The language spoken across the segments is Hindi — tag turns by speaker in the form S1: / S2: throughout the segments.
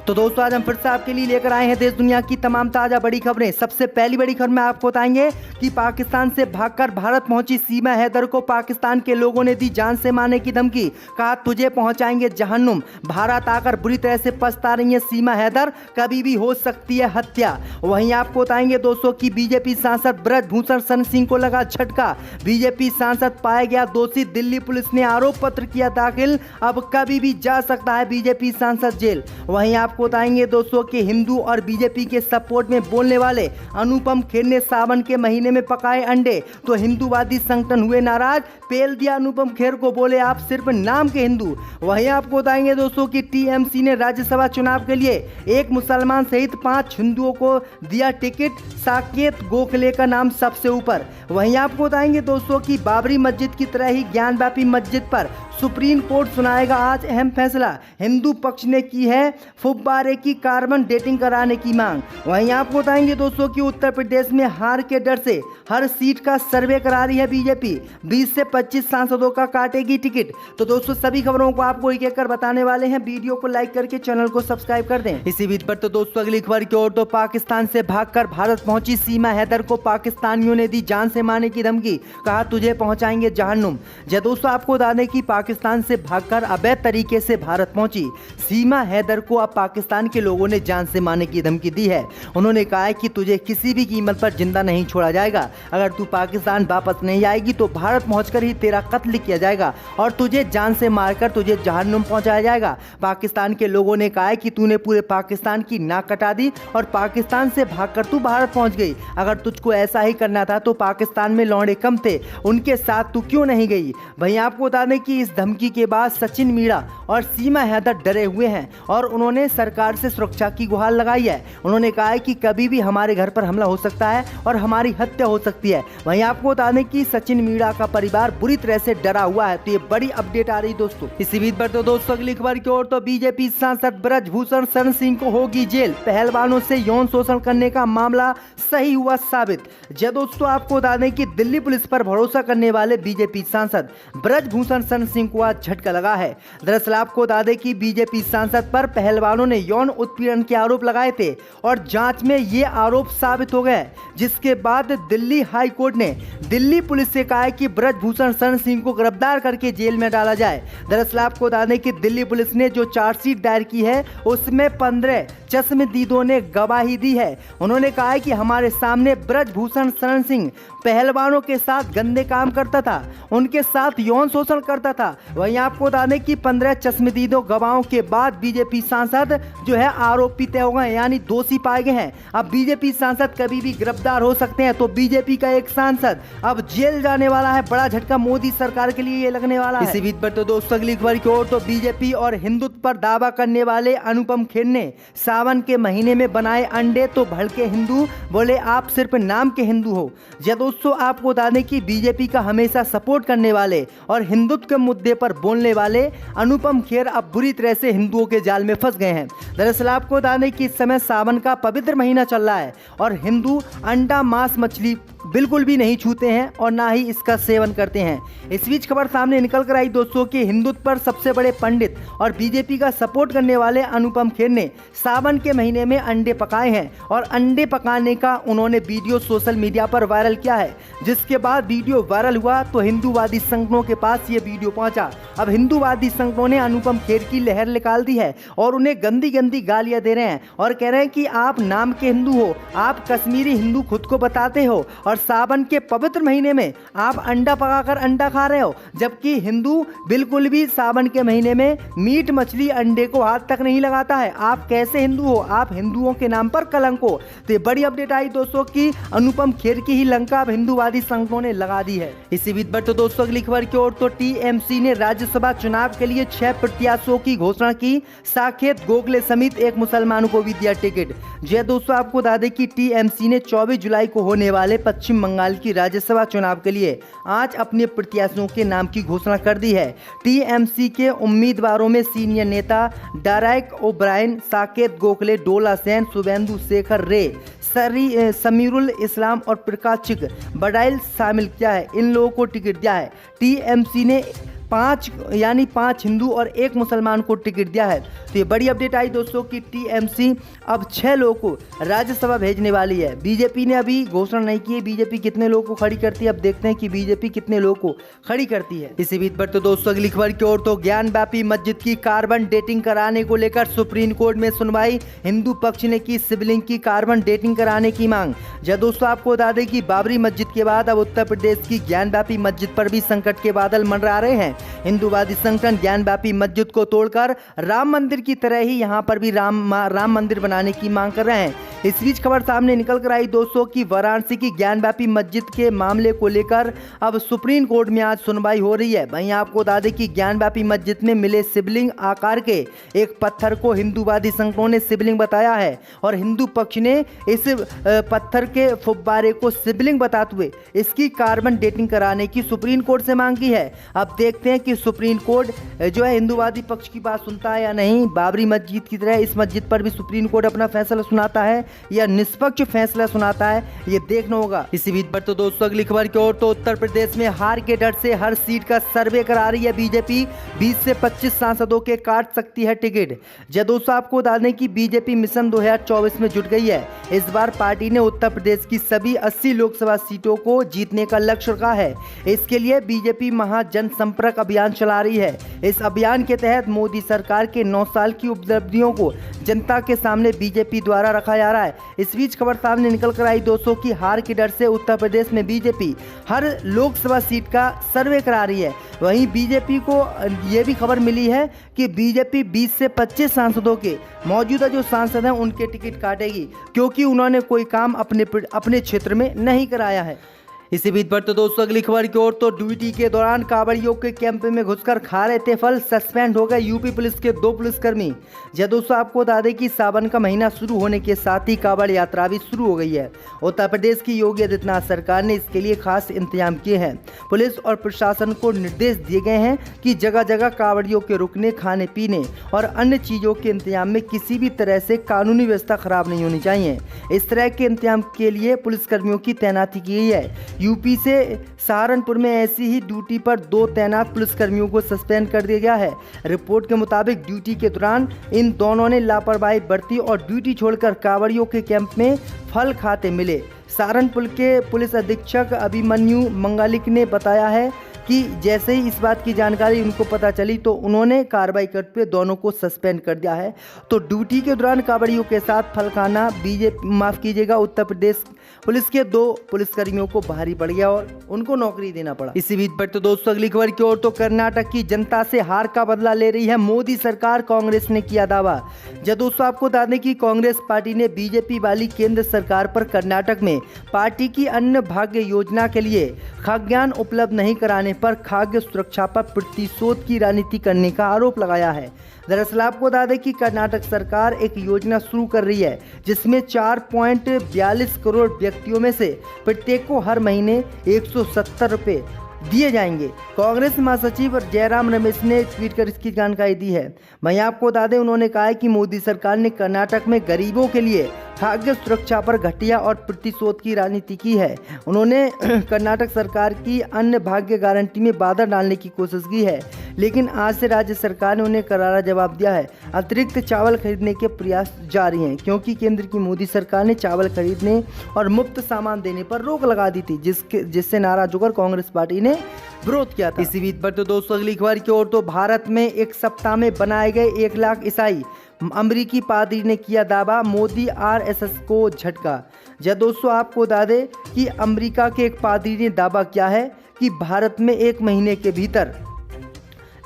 S1: तो दोस्तों आज हम फिर से आपके लिए लेकर आए हैं देश दुनिया की तमाम ताजा बड़ी खबरें। सबसे पहली बड़ी खबर में आपको बताएंगे कि पाकिस्तान से भागकर भारत पहुंची सीमा हैदर को पाकिस्तान के लोगों ने दी जान से मारने की धमकी। कहा तुझे पहुंचाएंगे जहन्नुम, भारत आकर बुरी तरह से पछता रही है सीमा हैदर, कभी भी हो सकती है हत्या। वहीं आपको बताएंगे दोस्तों की बीजेपी सांसद ब्रजभूषण शरण सिंह को लगा झटका। बीजेपी सांसद पाया गया दोषी, दिल्ली पुलिस ने आरोप पत्र किया दाखिल, अब कभी भी जा सकता है बीजेपी सांसद जेल। वहीं आपको बताएंगे दोस्तों कि हिंदू और बीजेपी के सपोर्ट में बोलने वाले अनुपम खेर ने सावन के महीने में पकाए अंडे, तो हिंदूवादी संगठन हुए नाराज, पेल दिया अनुपम खेर को, बोले आप सिर्फ नाम के हिंदू। वहीं आपको बताएंगे दोस्तों कि टीएमसी ने राज्यसभा चुनाव के लिए एक मुसलमान सहित 5 हिंदुओं को दिया टिकट, साकेत गोखले का नाम सबसे ऊपर। वहीं आपको बताएंगे दोस्तों कि बाबरी मस्जिद की तरह ही ज्ञानव्यापी मस्जिद पर सुप्रीम कोर्ट सुनाएगा आज अहम फैसला। हिंदू पक्ष ने की है फुब्बारे की कार्बन डेटिंग कराने की मांग। वहीं आपको बताएंगे दोस्तों कि उत्तर प्रदेश में हार के डर से हर सीट का सर्वे करा रही है बीजेपी, 20 से 25 सांसदों का काटेगी टिकट। तो दोस्तों सभी खबरों को आपको एक एक कर बताने वाले हैं, वीडियो को लाइक करके चैनल को सब्सक्राइब कर दें। इसी बीच पर तो दोस्तों अगली खबर की ओर, तो पाकिस्तान से भागकर भारत पहुंची सीमा हैदर को पाकिस्तानियों ने दी जान से मारने की धमकी। कहा तुझे पहुंचाएंगे जहन्नुम। दोस्तों आपको बता दें कि पाकिस्तान से भागकर अवैध तरीके से भारत पहुंची सीमा हैदर को अब पाकिस्तान के लोगों ने जान से मारने की धमकी दी है। उन्होंने कहा है कि तुझे किसी भी कीमत पर जिंदा नहीं छोड़ा जाएगा, अगर तू पाकिस्तान वापस नहीं आएगी तो भारत पहुंचकर ही तेरा कत्ल किया जाएगा और तुझे जान से मारकर तुझे जहन्नुम पहुंचाया जाएगा। पाकिस्तान के लोगों ने कहा है कि तूने पूरे पाकिस्तान की नाक कटा दी और पाकिस्तान से भागकर तू भारत पहुंच गई। अगर तुझको ऐसा ही करना था तो पाकिस्तान में लौंडे कम थे, उनके साथ तू क्यों नहीं गई। वहीं आपको बता दें कि इस धमकी के बाद सचिन मीणा और सीमा हैदर डरे हुए हैं और उन्होंने सरकार से सुरक्षा की गुहार लगाई है। उन्होंने कहा है कि कभी भी हमारे घर पर हमला हो सकता है और हमारी हत्या हो सकती है। वहीं आपको बता दें कि सचिन मीणा का परिवार बुरी तरह से डरा हुआ है। तो ये बड़ी अपडेट आ रही दोस्तों। इसी बीच पर तो दोस्तों अगली खबर की ओर, तो बीजेपी सांसद ब्रजभूषण शरण सिंह को होगी जेल, पहलवानों से यौन शोषण करने का मामला सही हुआ साबित। दोस्तों आपको बता दें कि दिल्ली पुलिस पर भरोसा करने वाले बीजेपी सांसद ब्रजभूषण शरण सिंह को आज झटका लगा है। दरअसल आपको बता दें कि बीजेपी सांसद पर पहलवानों ने यौन उत्पीड़न के आरोप लगाए थे और जांच में ये आरोप साबित हो गए, जिसके बाद दिल्ली हाई कोर्ट ने दिल्ली पुलिस से कहा है कि ब्रजभूषण शरण सिंह को गिरफ्तार करके जेल में डाला जाए। दरअसल आपको बता दें कि दिल्ली पुलिस ने जो चार्जशीट दायर की है उसमें 15 चश्मदीदों ने गवाही दी है। उन्होंने कहा है कि हमारे सामने ब्रजभूषण शरण सिंह पहलवानों के साथ गंदे काम करता था, उनके साथ यौन शोषण करता था। वहीं आपको बता दें कि 15 चश्मदीदों गवाहों के बाद बीजेपी सांसद जो है आरोपी तय हो गए, यानी दोषी पाए गए हैं। अब बीजेपी सांसद कभी भी गिरफ्तार हो सकते हैं। तो बीजेपी का एक सांसद अब जेल जाने वाला है, बड़ा झटका मोदी सरकार के लिए ये लगने वाला है। इसी बीच पर तो दोस्तों अगली खबर की ओर, तो बीजेपी और हिंदुत्व पर दावा करने वाले अनुपम खेर ने सावन के महीने में बनाए अंडे, तो भड़के हिंदू, बोले आप सिर्फ नाम के हिंदू हो। दोस्तों आपको बता दें कि बीजेपी का हमेशा सपोर्ट करने वाले और हिंदुत्व के मुद्दे पर बोलने वाले अनुपम खेर अब बुरी तरह से हिंदुओं के जाल में फंस गए हैं। दरअसल आपको बता दें कि इस समय सावन का पवित्र महीना चल रहा है और हिंदू अंडा, मांस, मछली बिल्कुल भी नहीं छूते हैं और ना ही इसका सेवन करते हैं। इस बीच खबर सामने निकल कर आई दोस्तों कि हिंदुत्व पर सबसे बड़े पंडित और बीजेपी का सपोर्ट करने वाले अनुपम खेर ने सावन के महीने में अंडे पकाए हैं और अंडे पकाने का उन्होंने वीडियो सोशल मीडिया पर वायरल किया है। जिसके बाद वीडियो वायरल हुआ तो हिंदूवादी संगठनों के पास ये वीडियो पहुंचा। अब हिंदूवादी संगठनों ने अनुपम खेर की लहर निकाल दी है और उन्हें गंदी गंदी गालियां दे रहे हैं और कह रहे हैं कि आप नाम के हिंदू हो, आप कश्मीरी हिंदू खुद को बताते हो और सावन के पवित्र महीने में आप अंडा पकाकर अंडा खा रहे हो, जबकि हिंदू बिल्कुल भी सावन के महीने में मीट, मछली, अंडे को हाथ तक नहीं लगाता है। आप कैसे हिंदू हो, आप हिंदुओं के नाम पर कलंक हो। तो बड़ी अपडेट आई दोस्तों की अनुपम खेर की ही लंका अब हिंदूवादी संगठनों ने लगा दी है। इसी बीच पर तो दोस्तों अगली खबर की ओर, तो टीएमसी ने राज्यसभा चुनाव के लिए 6 प्रत्याशियों की घोषणा की, साकेत गोखले समेत एक मुसलमान को भी दिया टिकट। दोस्तों आपको बता दें कि टीएमसी ने 24 जुलाई को होने वाले पश्चिम बंगाल की राज्यसभा चुनाव के लिए आज अपने प्रत्याशियों के नाम की घोषणा कर दी है। टीएमसी के उम्मीदवारों में सीनियर नेता डेरेक ओब्रायन, साकेत गोखले, डोला सेन, शुभेंदु शेखर रे, समीरुल इस्लाम और प्रकाशिक बडाइल शामिल किया है। इन लोगों को टिकट दिया है। टीएमसी ने पांच हिंदू और एक मुसलमान को टिकट दिया है। तो ये बड़ी अपडेट आई दोस्तों कि टीएमसी अब 6 लोगों को राज्यसभा भेजने वाली है। बीजेपी ने अभी घोषणा नहीं की है बीजेपी कितने लोगों को खड़ी करती है। अब देखते हैं कि बीजेपी कितने लोगों को खड़ी करती है। इसी बीच पर तो दोस्तों अगली खबर की ओर, तो ज्ञान व्यापी मस्जिद की कार्बन डेटिंग कराने को लेकर सुप्रीम कोर्ट में सुनवाई। हिंदू पक्ष ने की शिवलिंग की कार्बन डेटिंग कराने की मांग। जब दोस्तों आपको बता दें कि बाबरी मस्जिद के बाद अब उत्तर प्रदेश की ज्ञान व्यापी मस्जिद पर भी संकट के बादल मंडरा रहे हैं। हिंदूवादी संगठन ज्ञान व्यापी मस्जिद को तोड़कर राम मंदिर की तरह ही यहां पर भी राम मंदिर बनाने की मांग कर रहे हैं। इस बीच खबर सामने निकल कर आई दोस्तों कि वाराणसी की ज्ञान व्यापी मस्जिद के मामले को लेकर अब सुप्रीम कोर्ट में आज सुनवाई हो रही है। वहीं आपको बता दें कि ज्ञान व्यापी मस्जिद में मिले शिवलिंग आकार के एक पत्थर को हिंदूवादी संगठनों ने शिवलिंग बताया है और हिंदू पक्ष ने इस पत्थर के फुब्बारे को शिवलिंग बताते हुए इसकी कार्बन डेटिंग कराने की सुप्रीम कोर्ट से मांग की है। अब देखते हैं कि सुप्रीम कोर्ट जो है हिंदूवादी पक्ष की बात सुनता है या नहीं। बाबरी मस्जिद की तरह इस मस्जिद पर भी सुप्रीम कोर्ट अपना फैसला सुनाता है या निष्पक्ष फैसला सुनाता है, ये देखना होगा। इसी बीच पर तो दोस्तों अगली खबर की ओर, तो उत्तर प्रदेश में हार के डर से हर सीट का सर्वे करा रही है बीजेपी। 20 से 25 सांसदों के काट सकती है टिकट। जब दोस्तों आपको बता दें कि बीजेपी मिशन 2024 में जुट गई है। इस बार पार्टी ने उत्तर प्रदेश की सभी 80 लोकसभा सीटों को जीतने का लक्ष्य रखा है। इसके लिए बीजेपी महाजन संपर्क अभियान चला रही है। इस अभियान के तहत मोदी सरकार के 9 साल की उपलब्धियों को जनता के सामने बीजेपी द्वारा रखा जा रहा है। इस बीच खबर सामने निकल कर आई दोस्तों की हार के डर से उत्तर प्रदेश में बीजेपी हर लोकसभा सीट का सर्वे करा रही है। वहीं बीजेपी को यह भी खबर मिली है कि बीजेपी 20 से 25 सांसदों के मौजूदा जो सांसद हैं उनके टिकट काटेगी, क्योंकि उन्होंने कोई काम अपने क्षेत्र में नहीं कराया है। इसी बीच पर तो दोस्तों अगली खबर की ओर, तो ड्यूटी के दौरान कांवड़ियों के कैंप में घुसकर खा रहे थे फल, सस्पेंड हो गए यूपी पुलिस के 2 पुलिसकर्मी। जब दोस्तों आपको बता दें कि सावन का महीना शुरू होने के साथ ही कांवड़ यात्रा भी शुरू हो गई है। उत्तर प्रदेश की योगी आदित्यनाथ सरकार ने इसके लिए खास इंतजाम किए हैं। पुलिस और प्रशासन को निर्देश दिए गए हैं कि जगह जगह कांवड़ियों के रुकने, खाने पीने और अन्य चीज़ों के इंतजाम में किसी भी तरह से कानूनी व्यवस्था खराब नहीं होनी चाहिए। इस तरह के इंतजाम के लिए पुलिसकर्मियों की तैनाती की गई है। यूपी से सहारनपुर में ऐसी ही ड्यूटी पर 2 तैनात पुलिसकर्मियों को सस्पेंड कर दिया गया है। रिपोर्ट के मुताबिक ड्यूटी के दौरान इन दोनों ने लापरवाही बरती और ड्यूटी छोड़कर कांवड़ियों के कैंप में फल खाते मिले। सहारनपुर के पुलिस अधीक्षक अभिमन्यु मंगालिक ने बताया है कि जैसे ही इस बात की जानकारी उनको पता चली तो उन्होंने कार्रवाई करते हुए दोनों को सस्पेंड कर दिया है। तो ड्यूटी के दौरान कांवड़ियों के साथ फल खाना उत्तर प्रदेश पुलिस के 2 पुलिसकर्मियों को भारी पड़ गया और उनको नौकरी देना पड़ा। इसी बीच पर तो दोस्तों अगली खबर की ओर, तो कर्नाटक की जनता से हार का बदला ले रही है मोदी सरकार, कांग्रेस ने किया दावा। जब दोस्तों आपको बता दें कि कांग्रेस पार्टी ने बीजेपी वाली केंद्र सरकार पर कर्नाटक में पार्टी की अन्न भाग्य योजना के लिए खाद्यान्न उपलब्ध नहीं कराने पर खाद्य सुरक्षा पर प्रतिशोध की राजनीति करने का आरोप लगाया है। दरअसल आपको बता दें कि कर्नाटक सरकार एक योजना शुरू कर रही है जिसमें 4.42 करोड़ व्यक्तियों में से प्रत्येक को हर महीने 170 रुपये दिए जाएंगे। कांग्रेस महासचिव जयराम रमेश ने ट्वीट कर इसकी जानकारी दी है। वहीं आपको बता दें उन्होंने कहा है कि मोदी सरकार ने कर्नाटक में गरीबों के लिए खाद्य सुरक्षा पर घटिया और प्रतिशोध की राजनीति की है। उन्होंने कर्नाटक सरकार की अन्न भाग्य गारंटी में बाधा डालने की कोशिश की है, लेकिन आज से राज्य सरकार ने उन्हें करारा जवाब दिया है। अतिरिक्त चावल खरीदने के प्रयास जारी हैं, क्योंकि केंद्र की मोदी सरकार ने चावल खरीदने और मुफ्त सामान देने पर रोक लगा दी थी, जिससे नाराज होकर कांग्रेस पार्टी ने विरोध किया था। इसी बीच पर तो दोस्तों अगली खबर की ओर, तो भारत में एक सप्ताह में बनाए गए 1 लाख ईसाई, अमरीकी पादरी ने किया दावा, मोदी आरएसएस को झटका। जब दोस्तों आपको बता दें कि अमेरिका के एक पादरी ने दावा किया है कि भारत में 1 महीने के भीतर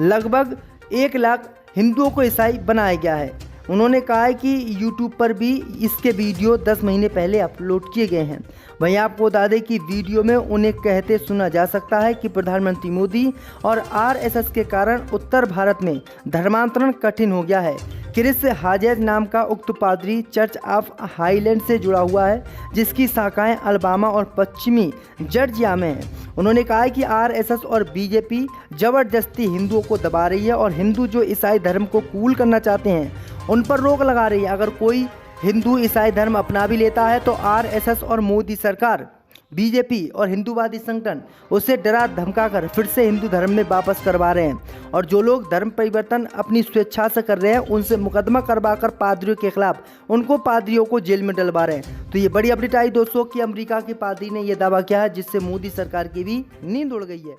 S1: लगभग 1 लाख हिंदुओं को ईसाई बनाया गया है। उन्होंने कहा है कि यूट्यूब पर भी इसके वीडियो 10 महीने पहले अपलोड किए गए हैं। वहीं आपको बता दें कि वीडियो में उन्हें कहते सुना जा सकता है कि प्रधानमंत्री मोदी और आरएसएस के कारण उत्तर भारत में धर्मांतरण कठिन हो गया है। क्रिस हाजेज नाम का उक्त पादरी चर्च ऑफ हाईलैंड से जुड़ा हुआ है, जिसकी शाखाएं अलबामा और पश्चिमी जॉर्जिया में हैं। उन्होंने कहा है कि आरएसएस और बीजेपी जबरदस्ती हिंदुओं को दबा रही है और हिंदू जो ईसाई धर्म को कबूल करना चाहते हैं उन पर रोक लगा रही है। अगर कोई हिंदू ईसाई धर्म अपना भी लेता है तो आरएसएस और मोदी सरकार बीजेपी और हिंदूवादी संगठन उसे डरा धमकाकर फिर से हिंदू धर्म में वापस करवा रहे हैं और जो लोग धर्म परिवर्तन अपनी स्वेच्छा से कर रहे हैं उनसे मुकदमा करवाकर पादरियों के खिलाफ उनको पादरियों को जेल में डलवा रहे हैं। तो ये बड़ी अपडेट आई दोस्तों कि अमेरिका के पादरी ने यह दावा किया है जिससे मोदी सरकार की भी नींद उड़ गई है।